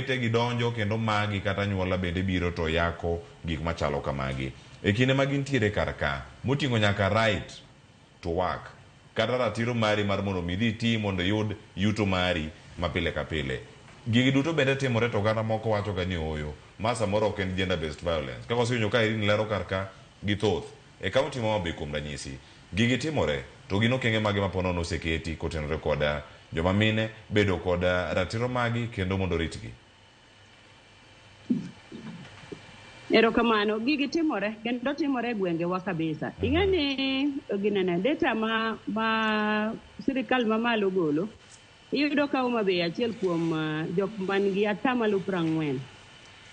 owete gidonjo kendo magi kata nyuola bende biro to yako gik machalo kamagi. E kinde ma gintiere kar ka, moting'o nyaka right to work, kata ratiro mari mar mondo mi dhi ti mondo yud yuto mari mapile ka pile. Gigi duto bende timore to kata moko wacho ga ni oyo, ma samoro ok en gender based violence. Kaka osewinjo ka Irene lero kar ka githoth. E kaunti ma Homabay kuom ranyisi, gigi timore to gin okenge magi ma ponono oseketi kotenore koda joma mine bedo koda ratiro magi kendo mondo ritgi. Erokamano, gigi timore kendo timore gwengewa kabisa. Ing'eni ginene data ma sirikal mamalo golo, iyudo ka Homabay achiel kuom jok manigi atamalo 40.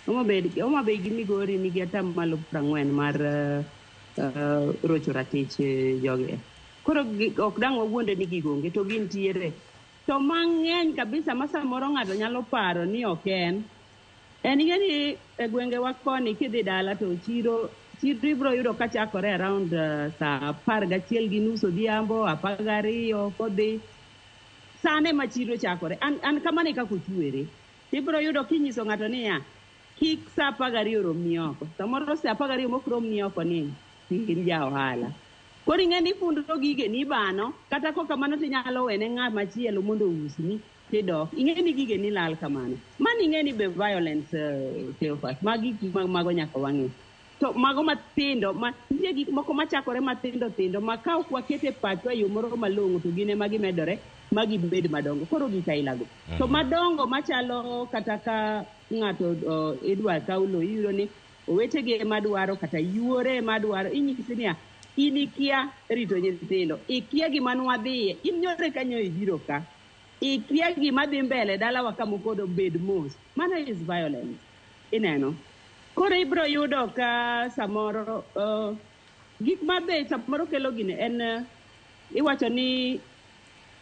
Homabay gi Migori nigi atamalo 40 mar rocho ratich jogi. Koro ok dang' wawuonde ni gigonge to gintiere. To mang'eny kabisa ma samoro ng'ato nyalo paro ni ok en ing'eni e gwengewa koni kidhi dala to chiro ibro yudo ka chakore around saa 11:30 odhiambo, 12 kodhi. Sane ma chiro chakore. An kamane kaka ochwere. Ibro yudo kinyiso ng'ato niya, kik saa 12 romni oko. Samoro saa 12 mok romni oko ni in ja ohala. Koro ing'eni fundo gige ni bano, kata ko kamano tinyalo wene ng'at machielo mondo usni tidok. Ing'eni gige ni lal kamano. Man ing'eni be violence Theophas. Magi mago nyaka wang'e. To mago matindo, nitie gik moko machakore matindo ma ka ok wakete pacho e yo moro malong'o to gine magi medore magi bed madongo. Koro gika ilago. To madongo machalo kata ka ng'ato idwa kaulo iyudo ni owetege madwaro kata yuore madwaro inyisi niya inikia rito nyithindo, ikia gima nwadhiye, inyore kanyo ibiro ka, ikia gima dhi mbele dalawa kamokodo bed mos. Mana is violence. Ineno. Koro ibro yudo ka samoro gik mabe samoro kelo gine en iwacho ni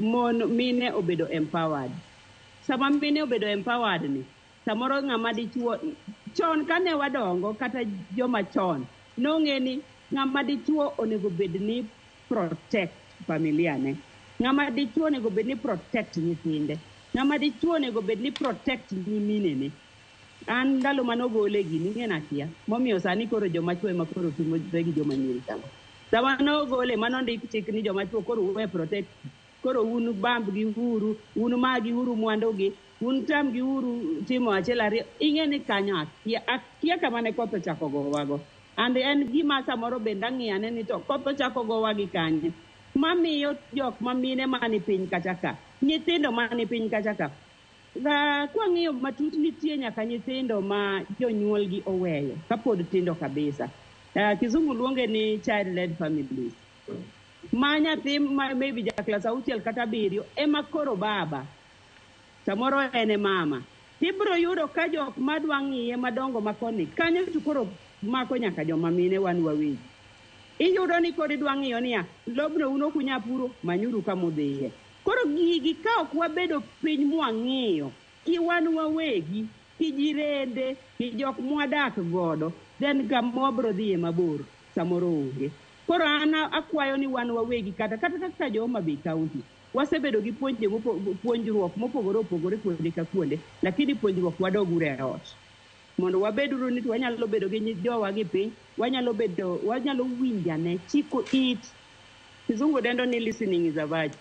mine obedo empowered. Sama mine obedo empowered ni samoro ng'ama dichuo chon kane wadongo kata joma chon nong'eni ng'ama dichuo onego bed ni protect familia ne. Ng'ama dichuo onego bed ni protect nyithinde. Ng'ama dichuo onego bed ni protect nyimine ne. An ndalo manogole gini ng'ena kia. Momiyo sani koro joma chuo ema koro timo gi joma nyiri kama. Sama nogole manondik chik ni joma chuo koro we protect. Koro un bamb gi huru, un magi huru mwandogi, un tam gi huru timo achiel ariyo. Ing'eni kanyo akia kamane koth ochako gowago. And en gima samoro benda ng'iyane ni to koth ochako gowa gi kanye. Mamiyo jok mamine mani piny kachaka. Nyithindo mani piny kachaka. Kwa ng'iyo matut nitie nyaka nyithindo ma jonyuol gi oweyo. Kapod tindo kabisa. Kizungu luonge ni child-led families. Ma nyathi maybe ja klas 6 kata 7 ema koro baba. Samoro ene mama. Tibro yudo ka jok madwa ng'iye madongo makoni. Kanyo to koro mako nyaka joma mine wan wawegi. Iyudo ni kodi dwa ng'iyo niya, lobno uno kunya puro manyuru kamodhiye. Koro gigi ka ok wabedo piny mwang'iyo, ki wan wawegi, ki jirende, ki jok mwadak godo, then kamobro dhiye mabor, samoro onge. Koro ana akwayo ni wan wawegi kata jo Homabay County. Wasebedo gi puonjruok mopogore opogore kuonde ka kuonde, lakini puonjruok wadogure e ot. Mondo wabeduru ni wanyalo bedo gi jowa gi piny, wanyalo winjane, chiko it. Kizungu dendo ni listening is a virtue.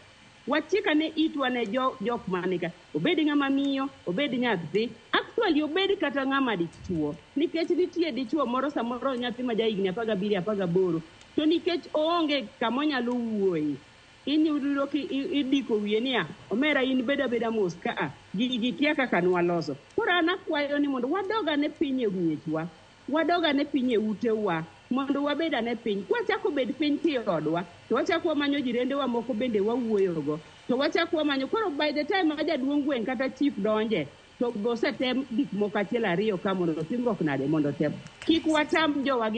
Wachika ne itwa ne jok manika. Obedi ng'ama miyo, obedi nyathi. Actually, obedi kata ng'ama dichuo. Nikech nitie dichuo moro samoro nyathi ma jahigni 12, 18. To nikech oonge kamonyalo wuoyi. Inyudo ki idiko wiye niya, omera in beda mos ka gigi kia kaka nwaloso. Koro anakwayo ni mondo wadoga ne piny e miechwa, wadoga ne piny e utewa, mondo wabeda ne piny. Kwachako bed piny kiodwa, to wachako wamanyo jirende wa moko bende wawuoyogo. To wachako wamanyo, koro by the time jaduong' gweng' kata chief donje, to gosetem gik moko achiel ariyo ka mondo timruok nade mondo tem. Kik watam jowa